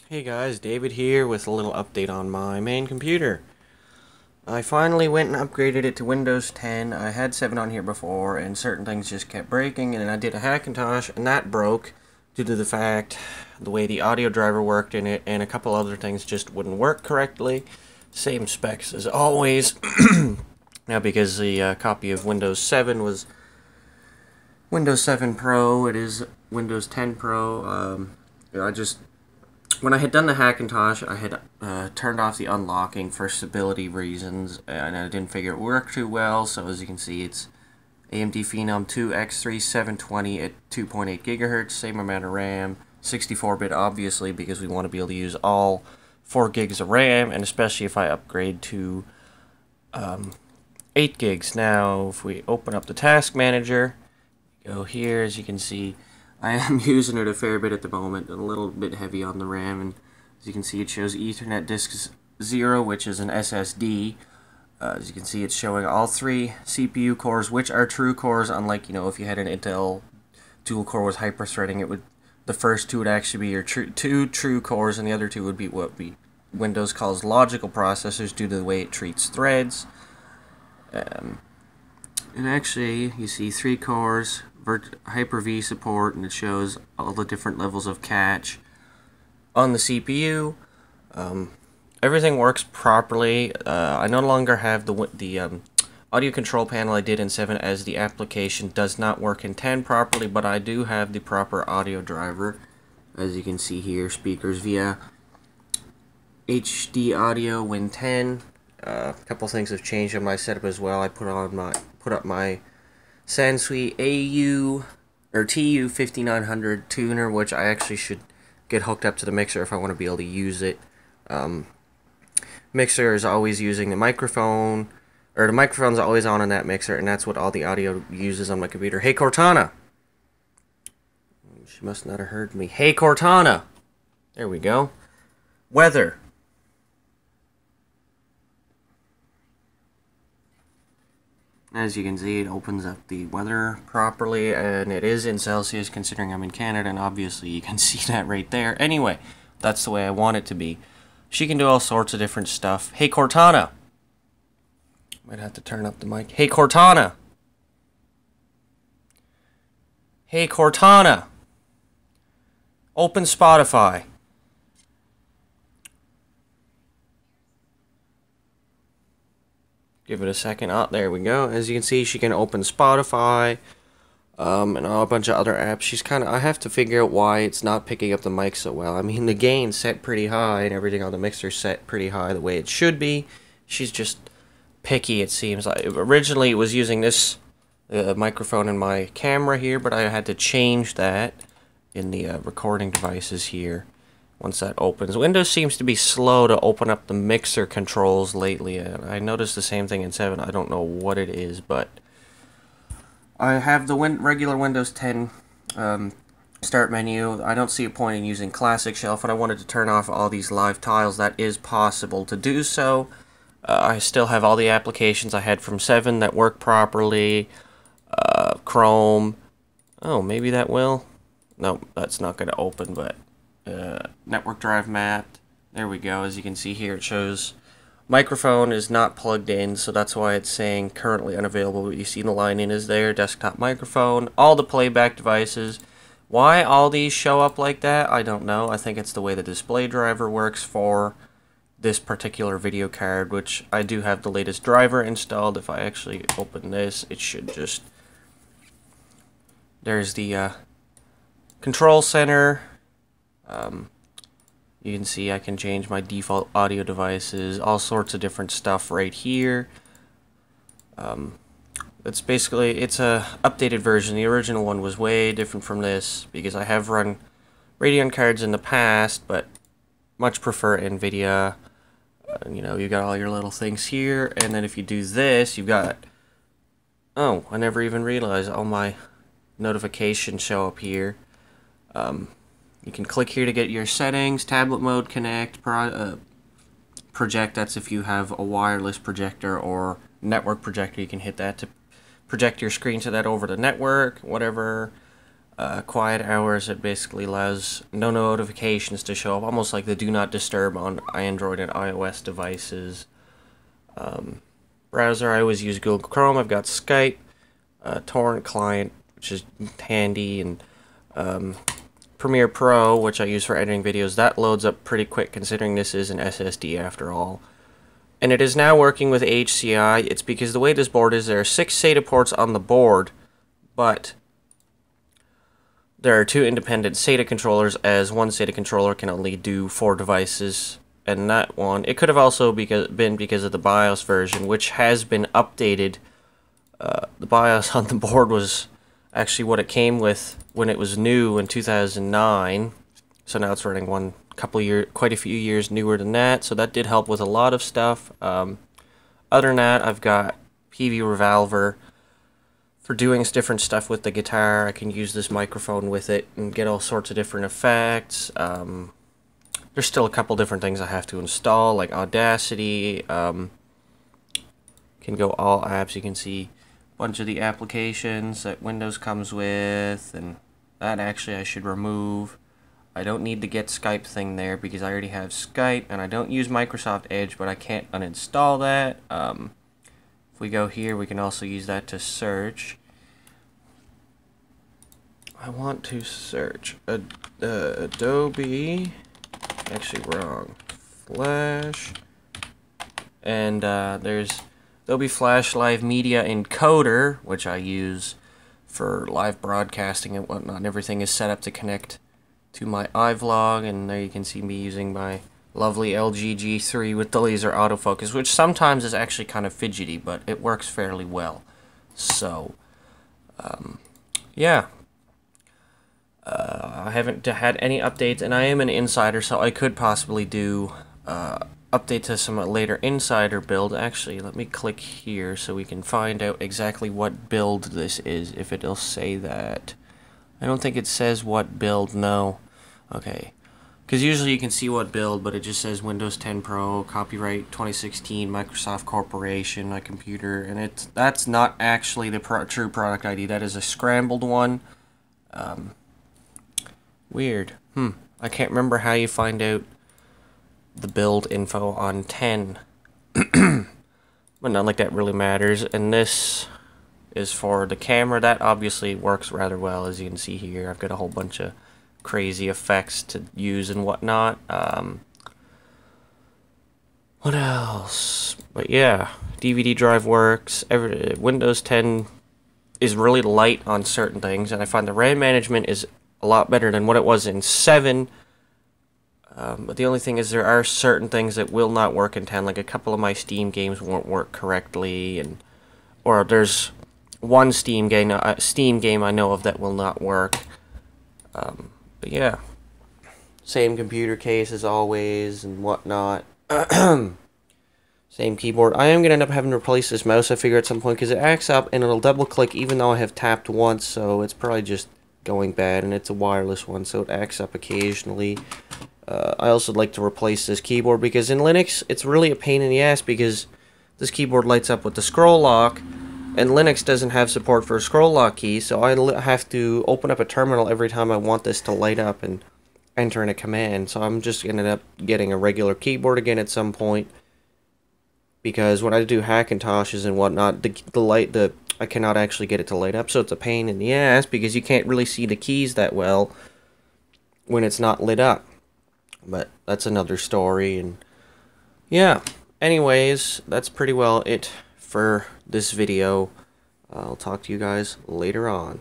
Hey guys, David here with a little update on my main computer. I finally went and upgraded it to Windows 10. I had 7 on here before and certain things just kept breaking, and then I did a Hackintosh and that broke due to the fact the way the audio driver worked in it and a couple other things just wouldn't work correctly. Same specs as always. Now because the copy of Windows 7 was Windows 7 Pro, it is Windows 10 Pro. When I had done the Hackintosh, I had turned off the unlocking for stability reasons, and I didn't figure it worked too well. So as you can see, it's AMD Phenom 2 X3 720 at 2.8 gigahertz, same amount of RAM, 64-bit obviously because we want to be able to use all 4 gigs of RAM, and especially if I upgrade to 8 gigs. Now, if we open up the Task Manager, go here, as you can see, I am using it a fair bit at the moment, a little bit heavy on the RAM, and as you can see it shows Ethernet disk 0, which is an SSD. As you can see, it's showing all 3 CPU cores, which are true cores, unlike, if you had an Intel dual core with hyper-threading, the first 2 would actually be your two true cores, and the other 2 would be what Windows calls logical processors due to the way it treats threads. And actually, you see 3 cores, Hyper-V support, and it shows all the different levels of cache on the CPU. Everything works properly. I no longer have the audio control panel I did in 7, as the application does not work in 10 properly, but I do have the proper audio driver. As you can see here, speakers via HD audio Win 10. A couple things have changed in my setup as well. I put up my Sansui TU5900 tuner, which I actually should get hooked up to the mixer if I want to be able to use it. Mixer is always using the microphone, or the microphone's always on that mixer, and that's what all the audio uses on my computer. Hey Cortana! She must not have heard me. Hey Cortana! There we go. Weather. As you can see, it opens up the weather properly, and it is in Celsius considering I'm in Canada, and obviously you can see that right there. Anyway, that's the way I want it to be. She can do all sorts of different stuff. Hey Cortana! Might have to turn up the mic. Hey Cortana! Hey Cortana! Open Spotify. Give it a second. Oh, there we go. As you can see, she can open Spotify, and a bunch of other apps. I have to figure out why it's not picking up the mic so well. I mean, the gain's set pretty high, and everything on the mixer's set pretty high the way it should be. She's just picky, it seems like. Originally, it was using this microphone in my camera here, but I had to change that in the recording devices here. Once that opens, Windows seems to be slow to open up the mixer controls lately, and I noticed the same thing in 7. I don't know what it is, but I have the regular Windows 10 start menu. I don't see a point in using Classic Shelf, and I wanted to turn off all these live tiles. That is possible to do so. I still have all the applications I had from 7 that work properly. Chrome. Oh, maybe that will. No, that's not going to open, but network drive mapped. There we go. As you can see here, it shows microphone is not plugged in, so that's why it's saying currently unavailable. But you see the line in is there. Desktop microphone. All the playback devices. Why all these show up like that, I don't know. I think it's the way the display driver works for this particular video card, which I do have the latest driver installed. If I actually open this, it should just... There's the control center. You can see I can change my default audio devices, all sorts of different stuff right here. It's a updated version. The original one was way different from this because I have run Radeon cards in the past, but much prefer NVIDIA. You got all your little things here, and then if you do this, you've got... Oh, I never even realized all my notifications show up here. You can click here to get your settings, tablet mode, connect, project, that's if you have a wireless projector or network projector, you can hit that to project your screen to that over the network, whatever. quiet hours. It basically allows no notifications to show up, almost like the do not disturb on Android and iOS devices. Browser, I always use Google Chrome. I've got Skype, torrent client, which is handy, and Premiere Pro, which I use for editing videos. That loads up pretty quick considering this is an SSD after all. And it is now working with HCI. It's because the way this board is, there are 6 SATA ports on the board, but there are 2 independent SATA controllers, as one SATA controller can only do 4 devices. And that one, it could have also been because of the BIOS version, which has been updated. The BIOS on the board was actually what it came with when it was new in 2009. So now it's running quite a few years newer than that. So that did help with a lot of stuff. Other than that, I've got PV Revolver for doing different stuff with the guitar. I can use this microphone with it and get all sorts of different effects. There's still a couple different things I have to install, like Audacity. Can go all apps. You can see a bunch of the applications that Windows comes with, and that actually I should remove. I don't need the Get Skype thing there because I already have Skype, and I don't use Microsoft Edge, but I can't uninstall that. If we go here, we can also use that to search. I want to search Adobe, actually wrong, Flash, and there's Adobe Flash Live Media Encoder, which I use for live broadcasting and whatnot, and everything is set up to connect to my iVlog, and there you can see me using my lovely LG G3 with the laser autofocus, which sometimes is actually kind of fidgety, but it works fairly well. So, yeah. I haven't had any updates, and I am an insider, so I could possibly do update to some later insider build. Actually, let me click here so we can find out exactly what build this is, if it'll say that. I don't think it says what build, no. Okay. Because usually you can see what build, but it just says Windows 10 Pro, copyright 2016, Microsoft Corporation, my computer, and that's not actually the true product ID. That is a scrambled one. Weird. I can't remember how you find out the build info on 10. But not like that really matters. And this is for the camera. That obviously works rather well, as you can see here. I've got a whole bunch of crazy effects to use and whatnot. What else? But yeah, DVD drive works. Windows 10 is really light on certain things, and I find the RAM management is a lot better than what it was in 7. But the only thing is there are certain things that will not work in 10, like a couple of my Steam games won't work correctly, or there's one Steam game I know of that will not work. But yeah, same computer case as always and whatnot. Same keyboard. I am going to end up having to replace this mouse, I figure, at some point, because it acts up and it'll double click even though I have tapped once, so it's probably just going bad, and it's a wireless one, so it acts up occasionally. I also like to replace this keyboard because in Linux it's really a pain in the ass because this keyboard lights up with the scroll lock, and Linux doesn't have support for a scroll lock key, so I have to open up a terminal every time I want this to light up and enter in a command. So I'm just ended up getting a regular keyboard again at some point, because when I do Hackintoshes and whatnot, I cannot actually get it to light up, so it's a pain in the ass because you can't really see the keys that well when it's not lit up. But that's another story, and yeah. Anyways, that's pretty well it for this video. I'll talk to you guys later on.